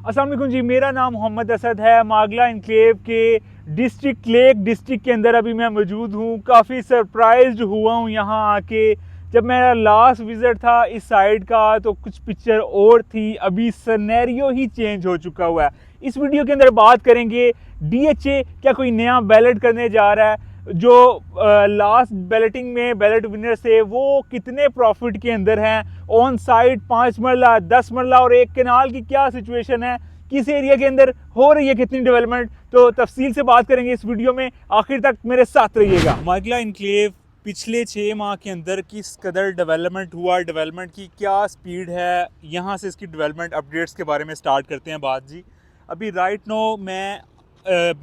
अस्सलाम वालेकुम जी, मेरा नाम मोहम्मद असद है। मागला इनक्लेव के डिस्ट्रिक्ट लेक डिस्ट्रिक्ट के अंदर अभी मैं मौजूद हूँ। काफ़ी सरप्राइज्ड हुआ हूँ यहाँ आके। जब मेरा लास्ट विज़िट था इस साइड का तो कुछ पिक्चर और थी, अभी सिनेरियो ही चेंज हो चुका हुआ है। इस वीडियो के अंदर बात करेंगे DHA क्या कोई नया बैलेट करने जा रहा है, जो लास्ट बैलेटिंग में बैलेट विनर से वो कितने प्रॉफिट के अंदर हैं, ऑन साइड 5 मरला 10 मरला और एक कनाल की क्या सिचुएशन है, किस एरिया के अंदर हो रही है कितनी डेवलपमेंट, तो तफसील से बात करेंगे इस वीडियो में। आखिर तक मेरे साथ रहिएगा। मागला इनक्लेव पिछले 6 माह के अंदर किस कदर डेवलपमेंट हुआ, डेवलपमेंट की क्या स्पीड है, यहाँ से इसकी डेवलपमेंट अपडेट्स के बारे में स्टार्ट करते हैं बात जी। अभी राइट नो मैं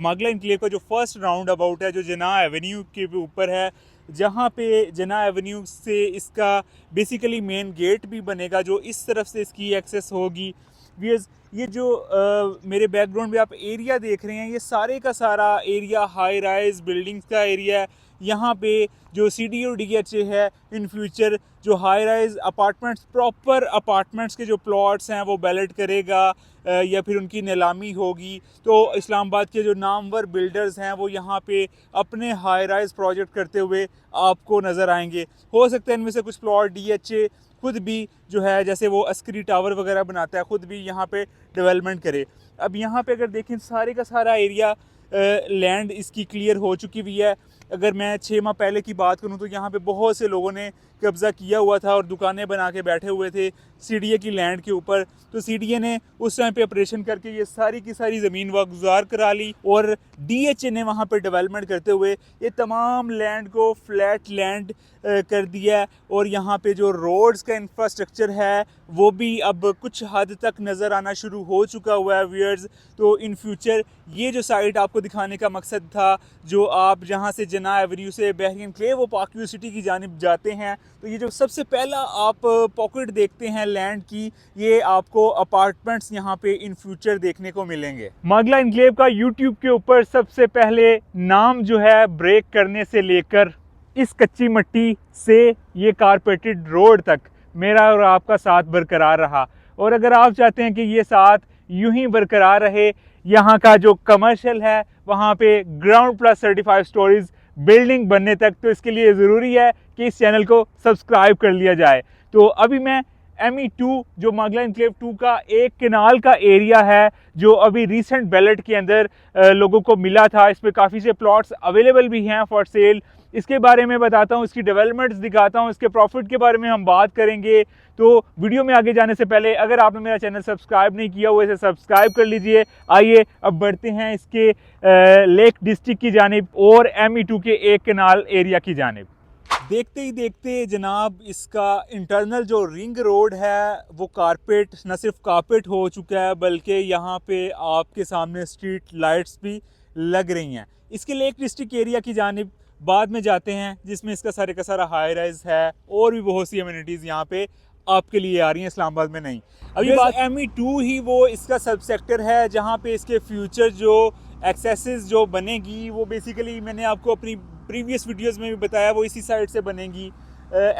मागला इनक्लेव का जो फर्स्ट राउंड अबाउट है जो जना एवेन्यू के ऊपर है, जहाँ पे जना एवेन्यू से इसका बेसिकली मेन गेट भी बनेगा, जो इस तरफ से इसकी एक्सेस होगी। ये जो मेरे बैकग्राउंड में आप एरिया देख रहे हैं, ये सारे का सारा एरिया हाई राइज बिल्डिंग्स का एरिया है। यहाँ पे जो CDO DHA है इन फ्यूचर जो high rise apartments, proper apartments के जो प्लॉट्स हैं वो बैलेट करेगा या फिर उनकी नीलामी होगी। तो इस्लामाबाद के जो नामवर बिल्डर्स हैं वो यहाँ पे अपने हाई राइज प्रोजेक्ट करते हुए आपको नज़र आएंगे। हो सकता है इनमें से कुछ प्लॉट DHA खुद भी जो है, जैसे वो अस्करी टावर वगैरह बनाता है, खुद भी यहाँ पे डेवलपमेंट करे। अब यहाँ पे अगर देखें सारे का सारा एरिया लैंड इसकी क्लियर हो चुकी हुई है। अगर मैं 6 माह पहले की बात करूँ तो यहाँ पे बहुत से लोगों ने कब्ज़ा किया हुआ था और दुकानें बना के बैठे हुए थे CDA की लैंड के ऊपर। तो CDA ने उस टाइम पे ऑपरेशन करके ये सारी की सारी ज़मीन वागुजार करा ली और DHA ने वहाँ पे डेवलपमेंट करते हुए ये तमाम लैंड को फ्लैट लैंड कर दिया। और यहाँ पे जो रोड्स का इंफ्रास्ट्रक्चर है वो भी अब कुछ हद तक नज़र आना शुरू हो चुका हुआ है व्यूअर्स। तो इन फ्यूचर ये जो साइट आपको दिखाने का मकसद था, जो आप जहाँ से जना एवेन्यू से बहरीन इनक्लेव वो पार्क व्यू सिटी की जानिब जाते हैं, तो ये जो सबसे पहला आप पॉकेट देखते हैं लैंड की, ये आपको अपार्टमेंट्स यहाँ पे इन फ्यूचर देखने को मिलेंगे। मागला इनक्लेव का YouTube के ऊपर सबसे पहले नाम जो है ब्रेक करने से लेकर इस कच्ची मिट्टी से ये कारपेटेड रोड तक मेरा और आपका साथ बरकरार रहा। और अगर आप चाहते हैं कि ये साथ यूं ही बरकरार रहे, यहाँ का जो कमर्शियल है वहाँ पे ग्राउंड प्लस 35 स्टोरीज बिल्डिंग बनने तक, तो इसके लिए ज़रूरी है कि इस चैनल को सब्सक्राइब कर लिया जाए। तो अभी मैं ME2 जो मागला इनक्लेव 2 का एक कनाल का एरिया है जो अभी रिसेंट बैलेट के अंदर लोगों को मिला था, इस पर काफ़ी से प्लॉट्स अवेलेबल भी हैं फॉर सेल। इसके बारे में बताता हूँ, इसकी डेवलपमेंट्स दिखाता हूँ, इसके प्रॉफिट के बारे में हम बात करेंगे। तो वीडियो में आगे जाने से पहले अगर आपने मेरा चैनल सब्सक्राइब नहीं किया हुआ इसे सब्सक्राइब कर लीजिए। आइए अब बढ़ते हैं इसके लेक डिस्ट्रिक्ट की जानिब और ME2 के एक कनाल एरिया की जानिब। देखते ही देखते जनाब इसका इंटरनल जो रिंग रोड है वो कारपेट, न सिर्फ कारपेट हो चुका है बल्कि यहाँ पे आपके सामने स्ट्रीट लाइट्स भी लग रही हैं। इसके लेक डिस्ट्रिक्ट एरिया की जानिब बाद में जाते हैं, जिसमें इसका सारे का सारा हाई राइज है और भी बहुत सी अम्यूनिटीज़ यहाँ पे आपके लिए आ रही हैं, इस्लामाबाद में नहीं। अभी बात ME2 ही वो इसका सब सेक्टर है जहाँ पे इसके फ्यूचर जो एक्सेसेस जो बनेगी वो बेसिकली मैंने आपको अपनी प्रीवियस वीडियोस में भी बताया, वो इसी साइड से बनेगी।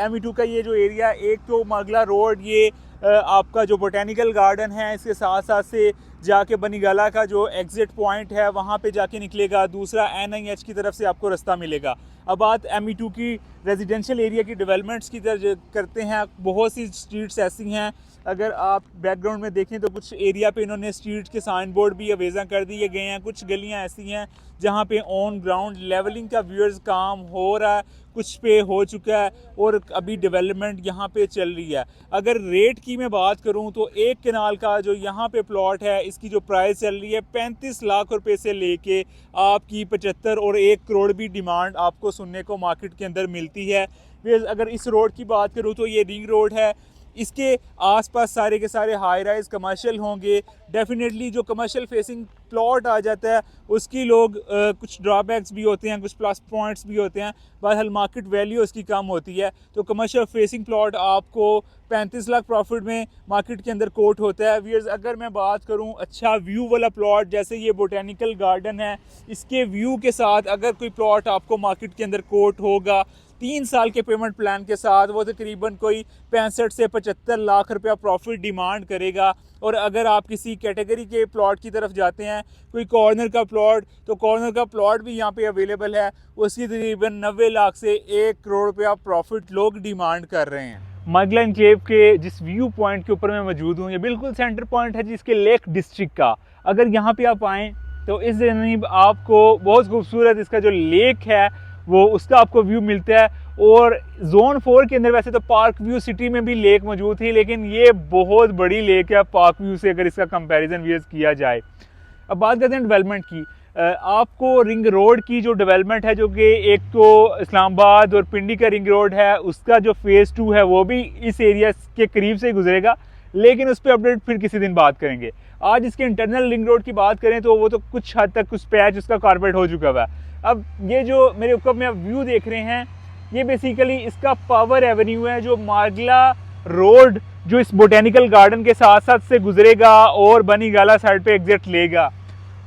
ME2 का ये जो एरिया, एक तो मागला रोड, ये आपका जो बोटेनिकल गार्डन है इसके साथ साथ से जाके बनीगाला का जो एग्जिट पॉइंट है वहाँ पे जाके निकलेगा, दूसरा NIH की तरफ से आपको रास्ता मिलेगा। अब बात ME2 की रेजिडेंशियल एरिया की डेवलपमेंट्स की तरफ करते हैं। बहुत सी स्ट्रीट्स ऐसी हैं, अगर आप बैकग्राउंड में देखें तो कुछ एरिया पे इन्होंने स्ट्रीट के साइन बोर्ड भी अवेज़ा कर दिए गए हैं। कुछ गलियां ऐसी हैं जहां पे ऑन ग्राउंड लेवलिंग का व्यूअर्स काम हो रहा है, कुछ पे हो चुका है और अभी डेवलपमेंट यहाँ पे चल रही है। अगर रेट की मैं बात करूँ तो एक कनाल का जो यहाँ पे प्लॉट है इसकी जो प्राइस चल रही है 35 लाख रुपए से लेके आपकी 75 और 1 करोड़ भी डिमांड आपको सुनने को मार्केट के अंदर मिलती है। अगर इस रोड की बात करूँ तो ये रिंग रोड है, इसके आसपास सारे के सारे हाई राइज कमर्शियल होंगे। डेफिनेटली जो कमर्शियल फेसिंग प्लॉट आ जाता है उसकी लोग कुछ ड्रॉबैक्स भी होते हैं, कुछ प्लस पॉइंट्स भी होते हैं, बहरहाल मार्केट वैल्यू उसकी कम होती है। तो कमर्शियल फेसिंग प्लॉट आपको 35 लाख प्रॉफिट में मार्केट के अंदर कोट होता है। व्यूअर्स अगर मैं बात करूं अच्छा व्यू वाला प्लॉट, जैसे ये बोटेनिकल गार्डन है, इसके व्यू के साथ अगर कोई प्लॉट आपको मार्केट के अंदर कोट होगा 3 साल के पेमेंट प्लान के साथ वो तकरीबन कोई 65 से 75 लाख रुपया प्रॉफिट डिमांड करेगा। और अगर आप किसी कैटेगरी के प्लॉट की तरफ जाते हैं, कोई कॉर्नर का प्लॉट, तो कॉर्नर का प्लॉट भी यहाँ पे अवेलेबल है, उसकी तकरीबन 90 लाख से 1 करोड़ रुपया प्रॉफिट लोग डिमांड कर रहे हैं। मागला एनक्लेव के जिस व्यू पॉइंट के ऊपर मैं मौजूद हूँ, ये बिल्कुल सेंटर पॉइंट है जिसके लेक डिस्ट्रिक्ट का। अगर यहाँ पे आप आएँ तो इस जनीब आपको बहुत खूबसूरत इसका जो लेक है वो उसका आपको व्यू मिलता है। और जोन 4 के अंदर वैसे तो पार्क व्यू सिटी में भी लेक मौजूद थी, लेकिन ये बहुत बड़ी लेक है पार्क व्यू से अगर इसका कंपैरिजन व्यूज किया जाए। अब बात करते हैं डेवलपमेंट की। आपको रिंग रोड की जो डेवलपमेंट है, जो कि एक तो इस्लामाबाद और पिंडी का रिंग रोड है, उसका जो फेज़ 2 है वो भी इस एरिया के करीब से गुजरेगा, लेकिन उस पर अपडेट फिर किसी दिन बात करेंगे। आज इसके इंटरनल रिंग रोड की बात करें तो वो तो कुछ हद तक कुछ पैच उसका कारपेट हो चुका हुआ है। अब ये जो मेरे ऊपर में व्यू देख रहे हैं, ये बेसिकली इसका पावर एवेन्यू है, जो मागला रोड जो इस बोटेनिकल गार्डन के साथ साथ से गुजरेगा और बनी गाला साइड पे एग्जिट लेगा,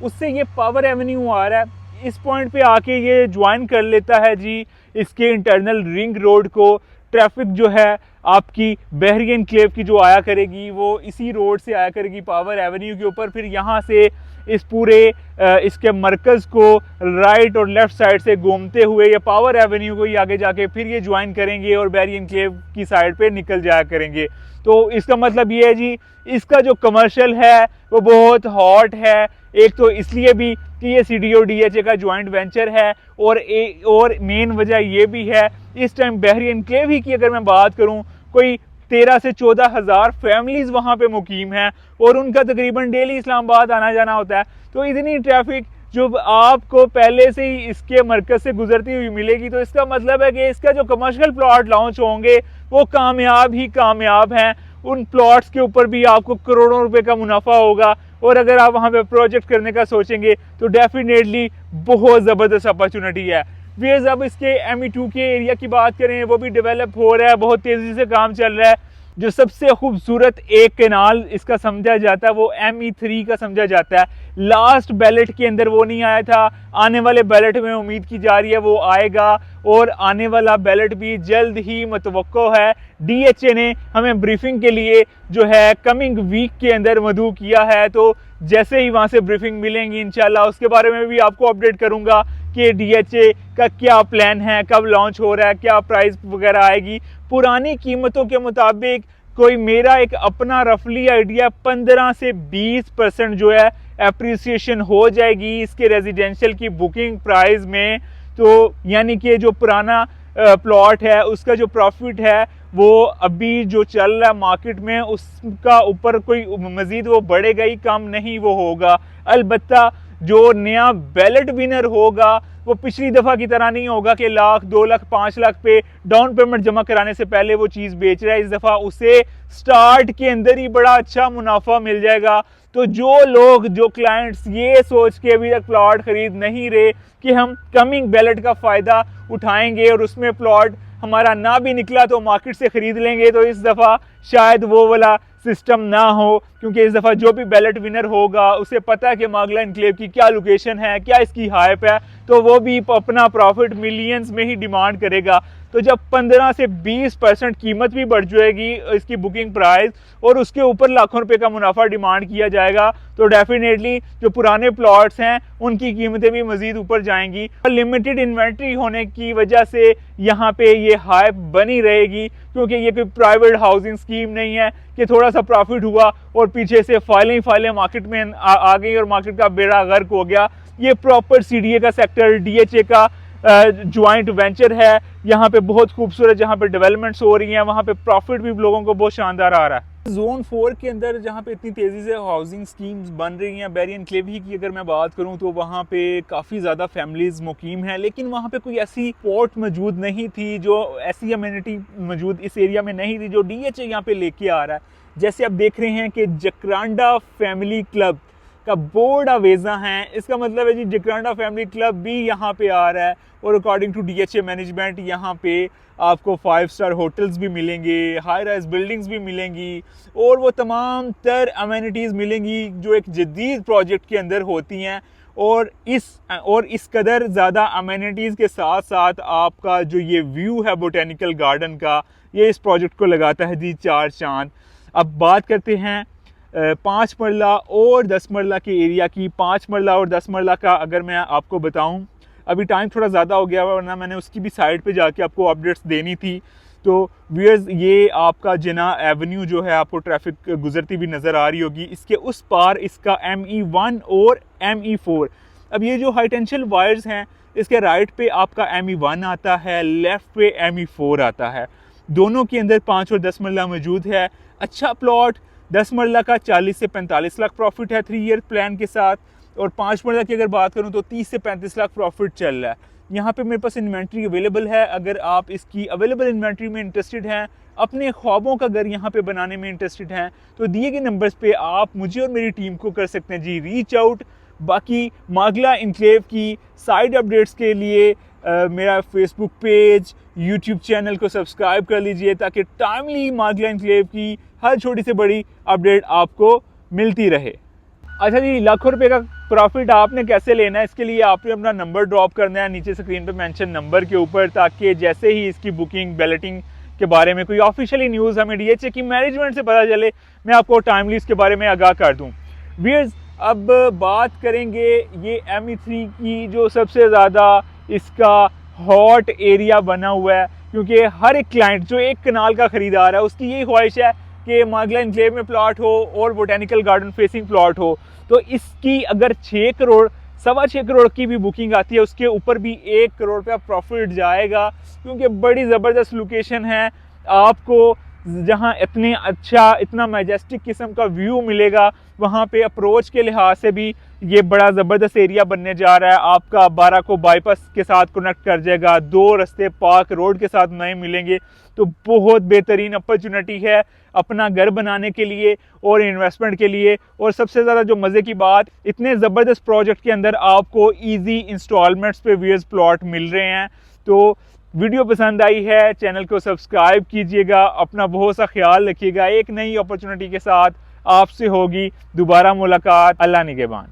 उससे ये पावर एवेन्यू आ रहा है। इस पॉइंट पे आके ये ज्वाइन कर लेता है जी इसके इंटरनल रिंग रोड को। ट्रैफिक जो है आपकी बहरी एनक्लेव की जो आया करेगी वो इसी रोड से आया करेगी पावर एवेन्यू के ऊपर। फिर यहाँ से इस पूरे इसके मरकज़ को राइट और लेफ़्ट साइड से घूमते हुए ये पावर एवेन्यू को ही आगे जाके फिर ये ज्वाइन करेंगे और बहरी एनक्लेव की साइड पे निकल जाया करेंगे। तो इसका मतलब ये है जी, इसका जो कमर्शियल है वो बहुत हॉट है। एक तो इसलिए भी कि ये CDO DHA का ज्वाइंट वेंचर है, और मेन वजह ये भी है इस टाइम बहरी एनक्लेव ही की अगर मैं बात करूं, कोई 13 से 14 हज़ार फैमिलीज़ वहाँ पे मुकीम हैं और उनका तकरीबन डेली इस्लामाबाद आना जाना होता है। तो इतनी ट्रैफिक जो आपको पहले से ही इसके मरकज़ से गुजरती हुई मिलेगी, तो इसका मतलब है कि इसका जो कमर्शियल प्लॉट लॉन्च होंगे वो कामयाब ही कामयाब हैं। उन प्लॉट्स के ऊपर भी आपको करोड़ों रुपए का मुनाफा होगा। और अगर आप वहाँ पे प्रोजेक्ट करने का सोचेंगे तो डेफिनेटली बहुत ज़बरदस्त अपॉर्चुनिटी है। वेज अब इसके ME2 के एरिया की बात करें, वो भी डेवलप हो रहा है, बहुत तेज़ी से काम चल रहा है। जो सबसे खूबसूरत एक कैनाल इसका समझा जाता है वो ME3 का समझा जाता है। लास्ट बैलेट के अंदर वो नहीं आया था, आने वाले बैलेट में उम्मीद की जा रही है वो आएगा, और आने वाला बैलेट भी जल्द ही मुतवक्को है। DHA ने हमें ब्रीफिंग के लिए जो है कमिंग वीक के अंदर मदऊ किया है, तो जैसे ही वहाँ से ब्रीफिंग मिलेंगी इंशाल्लाह उसके बारे में भी आपको अपडेट करूँगा कि DHA का क्या प्लान है, कब लॉन्च हो रहा है, क्या प्राइस वगैरह आएगी। पुरानी कीमतों के मुताबिक कोई मेरा एक अपना रफली आइडिया 15 से 20% जो है एप्रिसिएशन हो जाएगी इसके रेजिडेंशियल की बुकिंग प्राइस में। तो यानी कि जो पुराना प्लॉट है उसका जो प्रॉफिट है वो अभी जो चल रहा है मार्केट में उसका ऊपर कोई मजीद वो बढ़ेगा ही, कम नहीं वो होगा। अलबत्ता जो नया बैलेट विनर होगा वो पिछली दफ़ा की तरह नहीं होगा कि लाख 2 लाख 5 लाख पे डाउन पेमेंट जमा कराने से पहले वो चीज़ बेच रहा है। इस दफ़ा उसे स्टार्ट के अंदर ही बड़ा अच्छा मुनाफा मिल जाएगा। तो जो लोग, जो क्लाइंट्स ये सोच के अभी तक प्लॉट खरीद नहीं रहे कि हम कमिंग बैलेट का फ़ायदा उठाएंगे और उसमें प्लॉट हमारा ना भी निकला तो मार्केट से ख़रीद लेंगे, तो इस दफ़ा शायद वो वाला सिस्टम ना हो, क्योंकि इस दफ़ा जो भी बैलेट विनर होगा उसे पता है कि मागला एनक्लेव की क्या लोकेशन है, क्या इसकी हाइप है, तो वो भी अपना प्रॉफिट मिलियंस में ही डिमांड करेगा। तो जब 15 से 20% कीमत भी बढ़ जाएगी इसकी बुकिंग प्राइस और उसके ऊपर लाखों रुपए का मुनाफा डिमांड किया जाएगा, तो डेफिनेटली जो पुराने प्लॉट्स हैं उनकी कीमतें भी मजीद ऊपर जाएंगी। लिमिटेड इन्वेंट्री होने की वजह से यहाँ पे ये हाइप बनी रहेगी, क्योंकि ये कोई प्राइवेट हाउसिंग स्कीम नहीं है कि थोड़ा सा प्रॉफिट हुआ और पीछे से फाइलें मार्केट में आ गई और मार्केट का बेड़ा गर्क हो गया। ये प्रॉपर CDA का सेक्टर, DHA का ज्वाइंट वेंचर है। यहाँ पे बहुत खूबसूरत जहाँ पे डेवलपमेंट्स हो रही हैं, वहाँ पे प्रॉफिट भी लोगों को बहुत शानदार आ रहा है। जोन 4 के अंदर जहाँ पे इतनी तेज़ी से हाउसिंग स्कीम्स बन रही हैं, बहरी एनक्लेव ही की अगर मैं बात करूँ तो वहाँ पे काफ़ी ज़्यादा फैमिलीज़ मुकीम हैं, लेकिन वहाँ पे कोई ऐसी पोर्ट मौजूद नहीं थी, जो ऐसी अमेनिटी मौजूद इस एरिया में नहीं थी जो DHA यहाँ पे लेके आ रहा है। जैसे आप देख रहे हैं कि जकरांडा फैमिली क्लब का बोर्ड अवेजा है, इसका मतलब है जी जकरांडा फैमिली क्लब भी यहाँ पे आ रहा है। और अकॉर्डिंग टू DHA मैनेजमेंट यहाँ पे आपको 5 स्टार होटल्स भी मिलेंगे, हाई राइज बिल्डिंग्स भी मिलेंगी और वो तमाम तर अमेनिटीज़ मिलेंगी जो एक जदीद प्रोजेक्ट के अंदर होती हैं। और इस कदर ज़्यादा अमेनिटीज़ के साथ साथ आपका जो ये व्यू है बोटेनिकल गार्डन का, ये इस प्रोजेक्ट को लगाता है जी 4 चांद। अब बात करते हैं 5 मरला और 10 मरला के एरिया की। 5 मरला और 10 मरला का अगर मैं आपको बताऊं, अभी टाइम थोड़ा ज़्यादा हो गया, वरना मैंने उसकी भी साइड पे जाके आपको अपडेट्स देनी थी। तो व्यूअर्स, ये आपका जिना एवेन्यू जो है आपको ट्रैफिक गुजरती भी नज़र आ रही होगी। इसके उस पार इसका ME1 और ME4। अब ये जो हाई टेंशन वायर्स हैं, इसके राइट पे आपका ME1 आता है, लेफ़्ट पे ME4 आता है। दोनों के अंदर 5 और 10 मरला मौजूद है। अच्छा प्लॉट, 10 मरला का 40 से 45 लाख प्रॉफिट है 3 ईयर प्लान के साथ, और 5 मरला की अगर बात करूं तो 30 से 35 लाख प्रॉफिट चल रहा है। यहाँ पे मेरे पास इन्वेंट्री अवेलेबल है। अगर आप इसकी अवेलेबल इन्वेंट्री में इंटरेस्टेड हैं, अपने ख्वाबों का घर यहाँ पे बनाने में इंटरेस्टेड हैं, तो दिए गए नंबर्स पे आप मुझे और मेरी टीम को कर सकते हैं जी रीच आउट। बाकी मागला इनक्लेव की साइड अपडेट्स के लिए मेरा फेसबुक पेज, यूट्यूब चैनल को सब्सक्राइब कर लीजिए, ताकि टाइमली मागला इनक्लेव की हर छोटी से बड़ी अपडेट आपको मिलती रहे। अच्छा जी, लाखों रुपए का प्रॉफिट आपने कैसे लेना है, इसके लिए आपने अपना नंबर ड्रॉप करना है नीचे स्क्रीन पे मेंशन नंबर के ऊपर, ताकि जैसे ही इसकी बुकिंग बैलेटिंग के बारे में कोई ऑफिशियली न्यूज़ हमें DHA की मैनेजमेंट से पता चले, मैं आपको टाइमली इसके बारे में आगाह कर दूँ। व्यूअर्स, अब बात करेंगे ये ME3 की, जो सबसे ज़्यादा इसका हॉट एरिया बना हुआ है, क्योंकि हर एक क्लाइंट जो एक कनाल का ख़रीदार है, उसकी यही ख्वाहिश है कि मागला इनक्लेव में प्लॉट हो और बोटेनिकल गार्डन फेसिंग प्लॉट हो। तो इसकी अगर 6 करोड़ 6.25 करोड़ की भी बुकिंग आती है, उसके ऊपर भी 1 करोड़ रुपया प्रॉफिट जाएगा, क्योंकि बड़ी ज़बरदस्त लोकेशन है। आपको जहां इतना मैजेस्टिक किस्म का व्यू मिलेगा, वहां पे अप्रोच के लिहाज से भी ये बड़ा ज़बरदस्त एरिया बनने जा रहा है। आपका 12 को बाईपास के साथ कनेक्ट कर जाएगा, 2 रास्ते पार्क रोड के साथ नए मिलेंगे। तो बहुत बेहतरीन अपॉर्चुनिटी है अपना घर बनाने के लिए और इन्वेस्टमेंट के लिए। और सबसे ज़्यादा जो मज़े की बात, इतने ज़बरदस्त प्रोजेक्ट के अंदर आपको ईजी इंस्टॉलमेंट्स पे व्यूअर्स प्लॉट मिल रहे हैं। तो वीडियो पसंद आई है, चैनल को सब्सक्राइब कीजिएगा, अपना बहुत सा ख्याल रखिएगा। एक नई अपॉर्चुनिटी के साथ आपसे होगी दोबारा मुलाकात। अल्लाह निगहबान।